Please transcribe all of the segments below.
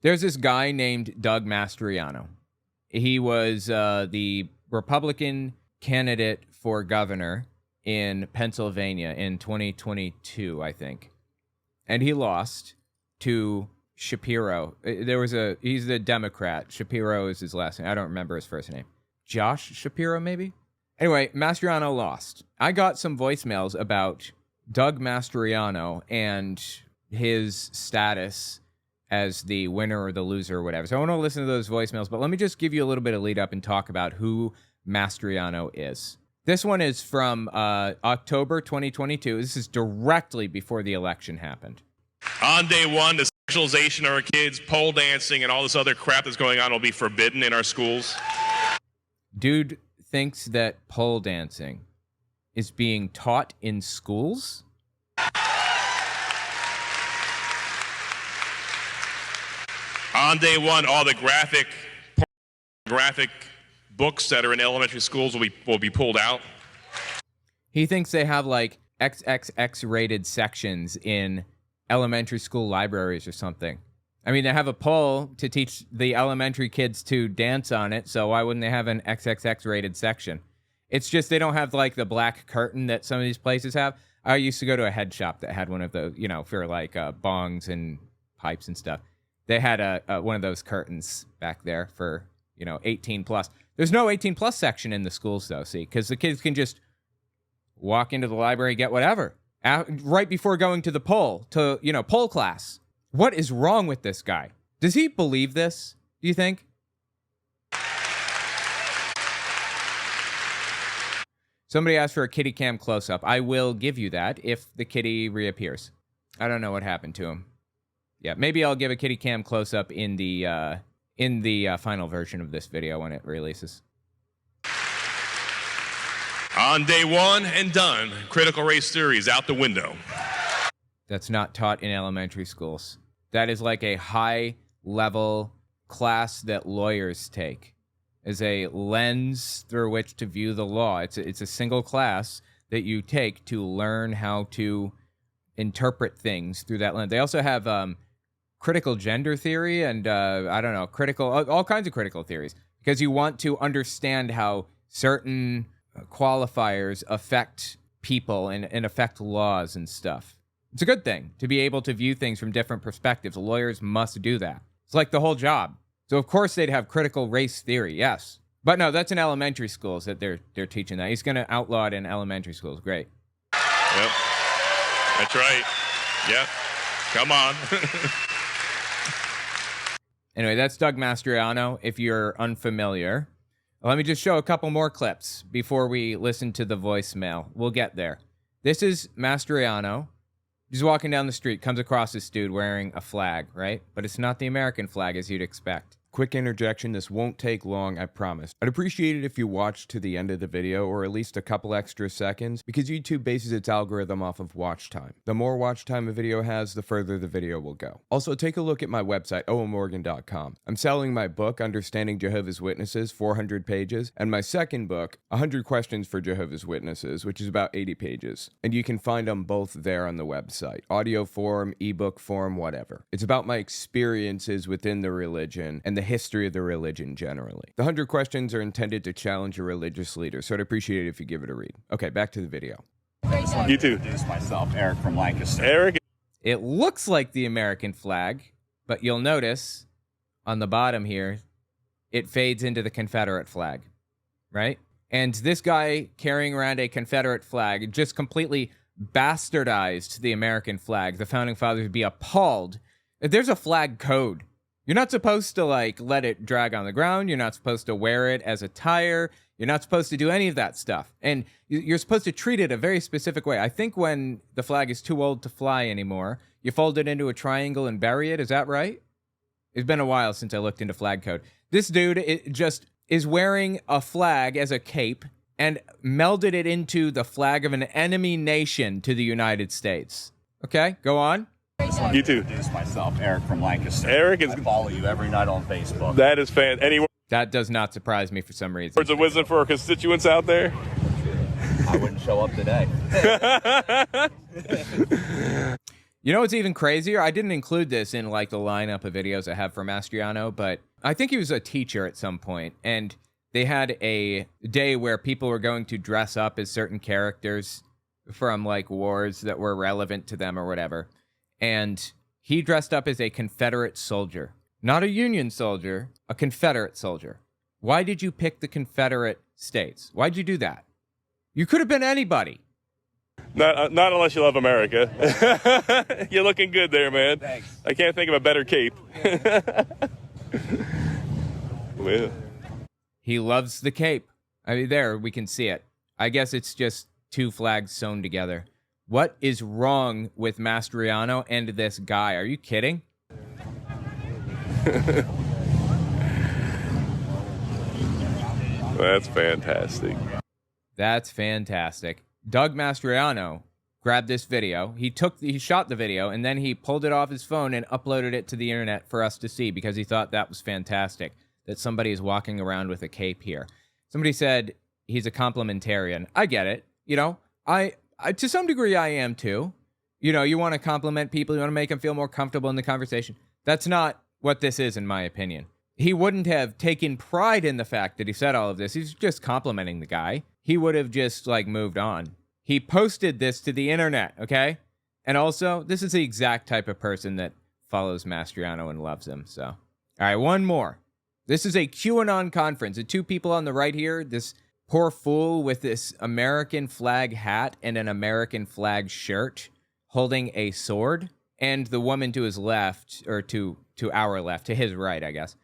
There's this guy named Doug Mastriano. He was the Republican candidate for governor in Pennsylvania in 2022, I think. And he lost to Shapiro. He's the Democrat. Shapiro is his last name. I don't remember his first name. Josh Shapiro, maybe? Anyway, Mastriano lost. I got some voicemails about Doug Mastriano and his status as the winner or the loser or whatever. So I want to listen to those voicemails, but let me just give you a little bit of lead up and talk about who Mastriano is. This one is from October 2022. This is directly before the election happened. On day one, the sexualization of our kids, pole dancing, and all this other crap that's going on will be forbidden in our schools. Dude thinks that pole dancing is being taught in schools? On day one, all the graphic books that are in elementary schools will be pulled out. He thinks they have like XXX rated sections in elementary school libraries or something. I mean, they have a pole to teach the elementary kids to dance on it, so why wouldn't they have an XXX rated section? It's just they don't have like the black curtain that some of these places have. I used to go to a head shop that had one of those, for like bongs and pipes and stuff. They had one of those curtains back there for, 18 plus. There's no 18 plus section in the schools though, see, because the kids can just walk into the library, get whatever, right before going to the poll, poll class. What is wrong with this guy? Does he believe this, do you think? Somebody asked for a kitty cam close-up. I will give you that if the kitty reappears. I don't know what happened to him. Yeah, maybe I'll give a kitty cam close-up in the final version of this video when it releases. On day one and done, critical race theory is out the window. That's not taught in elementary schools. That is like a high-level class that lawyers take as a lens through which to view the law. It's a single class that you take to learn how to interpret things through that lens. They also have critical gender theory and, all kinds of critical theories, because you want to understand how certain qualifiers affect people and affect laws and stuff. It's a good thing to be able to view things from different perspectives. Lawyers must do that. It's like the whole job. So of course they'd have critical race theory, yes. But no, that's in elementary schools that they're teaching that. He's going to outlaw it in elementary schools. Great. Yep. That's right. Yep. Come on. Anyway, that's Doug Mastriano, if you're unfamiliar. Let me just show a couple more clips before we listen to the voicemail. We'll get there. This is Mastriano. He's walking down the street, comes across this dude wearing a flag, right? But it's not the American flag as you'd expect. Quick interjection, this won't take long, I promise. I'd appreciate it if you watched to the end of the video, or at least a couple extra seconds, because YouTube bases its algorithm off of watch time. The more watch time a video has, the further the video will go. Also, take a look at my website, owenmorgan.com. I'm selling my book, Understanding Jehovah's Witnesses, 400 pages, and my second book, 100 Questions for Jehovah's Witnesses, which is about 80 pages. And you can find them both there on the website. Audio form, ebook form, whatever. It's about my experiences within the religion and the history of the religion generally. The 100 questions are intended to challenge a religious leader, so I'd appreciate it if you give it a read. Okay, back to the video. You too. Introduce myself, Eric from Lancaster. Eric. It looks like the American flag, but you'll notice on the bottom here, it fades into the Confederate flag, right? And this guy carrying around a Confederate flag just completely bastardized the American flag. The founding fathers would be appalled. There's a flag code. You're not supposed to, let it drag on the ground. You're not supposed to wear it as attire. You're not supposed to do any of that stuff. And you're supposed to treat it a very specific way. I think when the flag is too old to fly anymore, you fold it into a triangle and bury it. Is that right? It's been a while since I looked into flag code. This dude just is wearing a flag as a cape and melded it into the flag of an enemy nation to the United States. Okay, go on. You too. Introduce myself, Eric from Lancaster. Eric is. I follow you every night on Facebook. That is fan. Any That does not surprise me for some reason. words of wisdom for our constituents out there? I wouldn't show up today. You know what's even crazier? I didn't include this in like the lineup of videos I have for Mastriano, but I think he was a teacher at some point, and they had a day where people were going to dress up as certain characters from like wars that were relevant to them or whatever. And he dressed up as a Confederate soldier. Not a Union soldier, a Confederate soldier. Why did you pick the Confederate States? Why'd you do that? You could have been anybody. Not unless you love America. You're looking good there, man. Thanks. I can't think of a better cape. Well. He loves the cape. I mean, there, we can see it. I guess it's just two flags sewn together. What is wrong with Mastriano and this guy? Are you kidding? That's fantastic. That's fantastic. Doug Mastriano grabbed this video. He shot the video, and then he pulled it off his phone and uploaded it to the internet for us to see because he thought that was fantastic, that somebody is walking around with a cape here. Somebody said he's a complementarian. I get it. You know, I to some degree I am too. You know, you want to compliment people, you want to make them feel more comfortable in the conversation. That's not what this is, in my opinion. He wouldn't have taken pride in the fact that he said all of this. He's just complimenting the guy. He would have just, like, moved on. He posted this to the internet, okay? And also, this is the exact type of person that follows Mastriano and loves him, so. All right, one more. This is a QAnon conference. The two people on the right here, this poor fool with this American flag hat and an American flag shirt holding a sword, and the woman to his left, or to our left, to his right, I guess.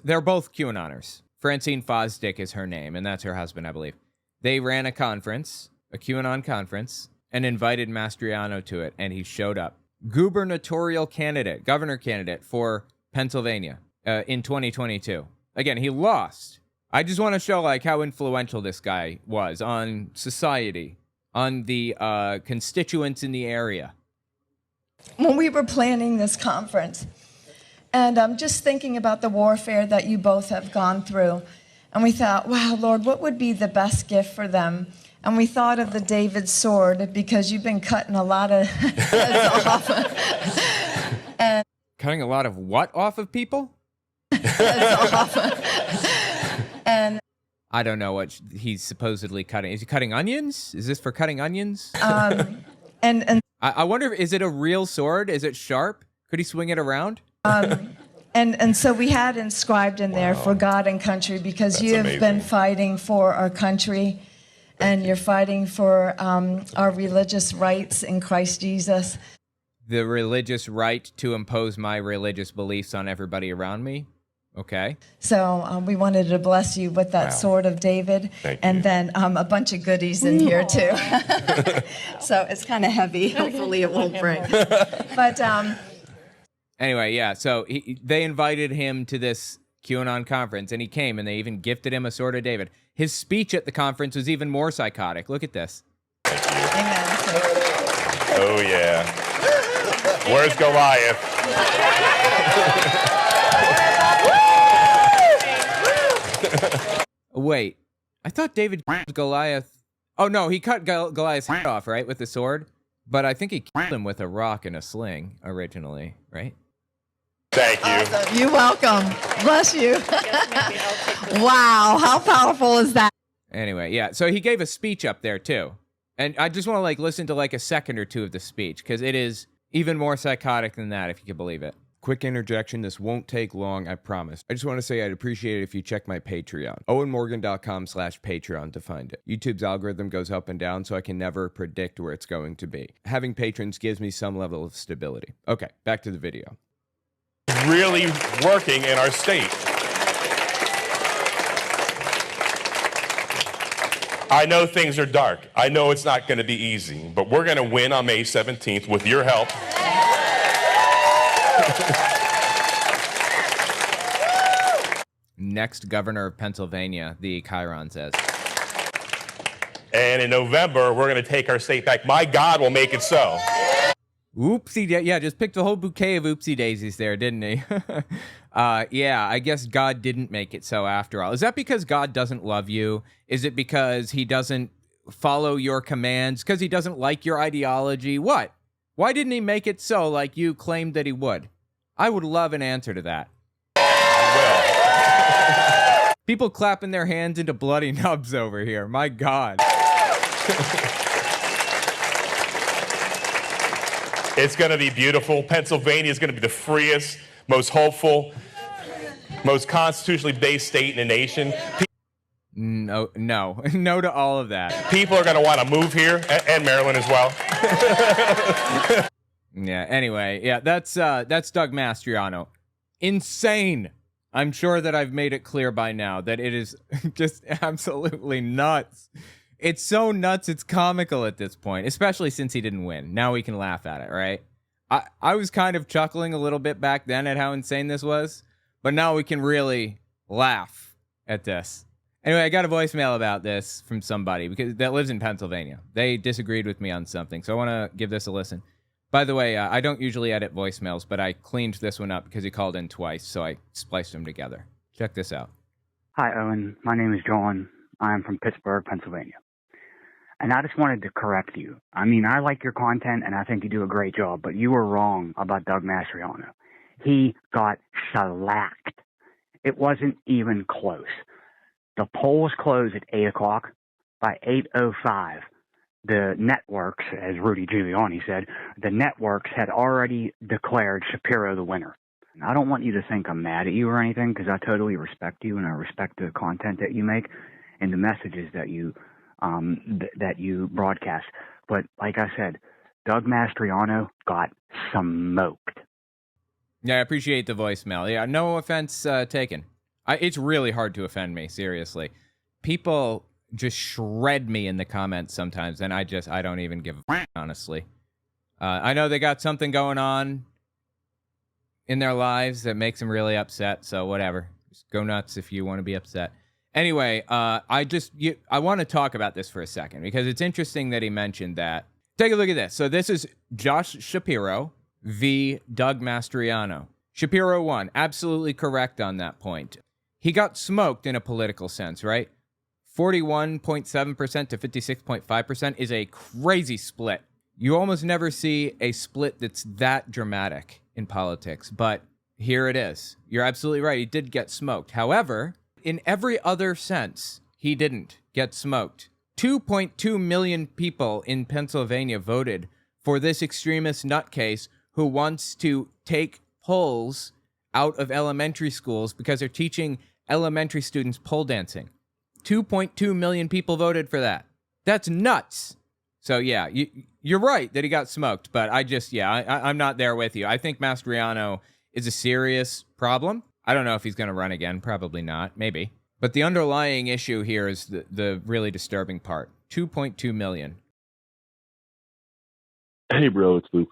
They're both QAnoners. Francine Fosdick is her name, and that's her husband, I believe. They ran a conference, a QAnon conference, and invited Mastriano to it, and he showed up. Governor candidate for Pennsylvania in 2022. Again, he lost. I just want to show like how influential this guy was on society, on the constituents in the area. When we were planning this conference, and I'm just thinking about the warfare that you both have gone through. And we thought, wow, Lord, what would be the best gift for them? And we thought of the David sword because you've been cutting a lot of heads off. And cutting a lot of what off of people? Heads off. And I don't know what he's supposedly cutting. Is he cutting onions? Is this for cutting onions? and I wonder, is it a real sword? Is it sharp? Could he swing it around? And so we had inscribed in there for God and country because you have been fighting for our country and you're fighting for our religious rights in Christ Jesus. The religious right to impose my religious beliefs on everybody around me? Okay. So we wanted to bless you with that sword of David. And then a bunch of goodies in here too. So it's kind of heavy. Hopefully it won't break. But anyway, yeah, so they invited him to this QAnon conference, and he came, and they even gifted him a sword of David. His speech at the conference was even more psychotic. Look at this. amen. Oh, yeah. Where's Goliath? Wait, I thought David Goliath. Oh, no, he cut Goliath's head off, right, with the sword? But I think he killed him with a rock and a sling originally, right? Thank you. Awesome. You're welcome. Bless you. Wow, how powerful is that? Anyway, yeah, so he gave a speech up there, too. And I just want to, like, listen to, like, a second or two of the speech, because it is even more psychotic than that, if you can believe it. Quick interjection, this won't take long, I promise. I just want to say I'd appreciate it if you check my Patreon. OwenMorgan.com/Patreon to find it. YouTube's algorithm goes up and down, so I can never predict where it's going to be. Having patrons gives me some level of stability. Okay, back to the video. Really working in our state. I know things are dark. I know it's not going to be easy, but we're going to win on May 17th with your help. Next governor of Pennsylvania, the Chiron says. And in November, we're going to take our state back. My God will make it so. Oopsie, yeah, just picked a whole bouquet of oopsie daisies there, didn't he? Yeah, I guess God didn't make it so after all. Is that because God doesn't love you? Is it because he doesn't follow your commands? Because he doesn't like your ideology? What? Why didn't he make it so like you claimed that he would? I would love an answer to that. People clapping their hands into bloody nubs over here. My God. It's going to be beautiful. Pennsylvania is going to be the freest, most hopeful, most constitutionally based state in the nation. No to all of that. People are going to want to move here, and Maryland as well. Yeah, anyway, yeah, that's Doug Mastriano. Insane. I'm sure that I've made it clear by now that it is just absolutely nuts. It's so nuts, it's comical at this point, especially since he didn't win. Now we can laugh at it, right? I was kind of chuckling a little bit back then at how insane this was, but now we can really laugh at this. Anyway, I got a voicemail about this from somebody that lives in Pennsylvania. They disagreed with me on something, so I want to give this a listen. By the way, I don't usually edit voicemails, but I cleaned this one up because he called in twice, so I spliced them together. Check this out. Hi, Owen. My name is John. I am from Pittsburgh, Pennsylvania. And I just wanted to correct you. I mean, I like your content, and I think you do a great job, but you were wrong about Doug Mastriano. He got shellacked. It wasn't even close. The polls closed at 8 o'clock. By 8:05, the networks, as Rudy Giuliani said, the networks had already declared Shapiro the winner. And I don't want you to think I'm mad at you or anything, because I totally respect you, and I respect the content that you make and the messages that you broadcast. But like I said, Doug Mastriano got smoked. Yeah, I appreciate the voicemail. Yeah, no offense taken. It's really hard to offend me, seriously. People just shred me in the comments sometimes, and I don't even give a honestly. I know they got something going on in their lives that makes them really upset, so whatever. Just go nuts if you want to be upset. Anyway, I want to talk about this for a second, because it's interesting that he mentioned that. Take a look at this. So this is Josh Shapiro v. Doug Mastriano. Shapiro won. Absolutely correct on that point. He got smoked in a political sense, right? 41.7% to 56.5% is a crazy split. You almost never see a split that's that dramatic in politics, but here it is. You're absolutely right. He did get smoked. However, in every other sense, he didn't get smoked. 2.2 million people in Pennsylvania voted for this extremist nutcase who wants to take polls out of elementary schools because they're teaching elementary students pole dancing. 2.2 million people voted for that. That's nuts. So yeah, you're right that he got smoked, but I'm not there with you. I think Mastriano is a serious problem. I don't know if he's going to run again. Probably not. Maybe. But the underlying issue here is the really disturbing part. 2.2 million. Hey, bro, it's Lou.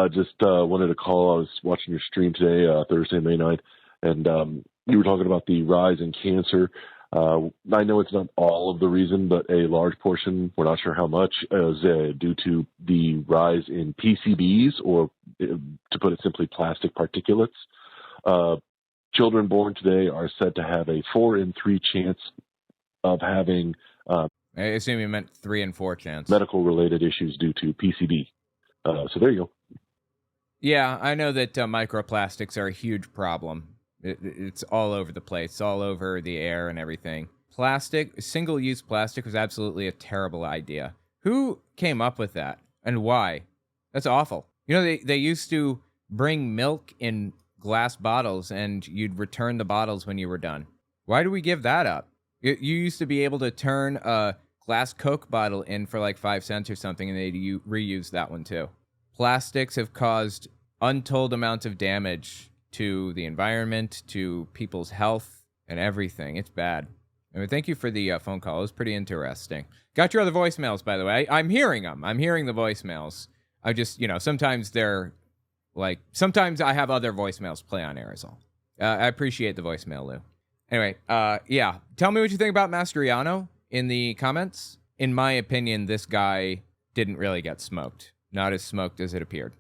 Just wanted to call. I was watching your stream today, Thursday, May 9th, and you were talking about the rise in cancer. I know it's not all of the reason, but a large portion, we're not sure how much, is due to the rise in PCBs, or to put it simply, plastic particulates. Children born today are said to have a 4 in 3 chance of having I assume you meant 3 in 4 chance. Medical-related issues due to PCB. So there you go. Yeah, I know that microplastics are a huge problem. It's all over the place, all over the air and everything. Single-use plastic was absolutely a terrible idea. Who came up with that, and why? That's awful. You know, they used to bring milk in glass bottles, and you'd return the bottles when you were done. Why do we give that up? You used to be able to turn a glass Coke bottle in for like 5 cents or something, and they'd reuse that one too. Plastics have caused untold amounts of damage to the environment, to people's health, and everything. It's bad. I mean, thank you for the phone call. It was pretty interesting. Got your other voicemails, by the way. I'm hearing them. I'm hearing the voicemails. I just, sometimes sometimes I have other voicemails play on air as well. I appreciate the voicemail, Lou. Anyway, yeah. Tell me what you think about Mastriano in the comments. In my opinion, this guy didn't really get smoked. Not as smoked as it appeared.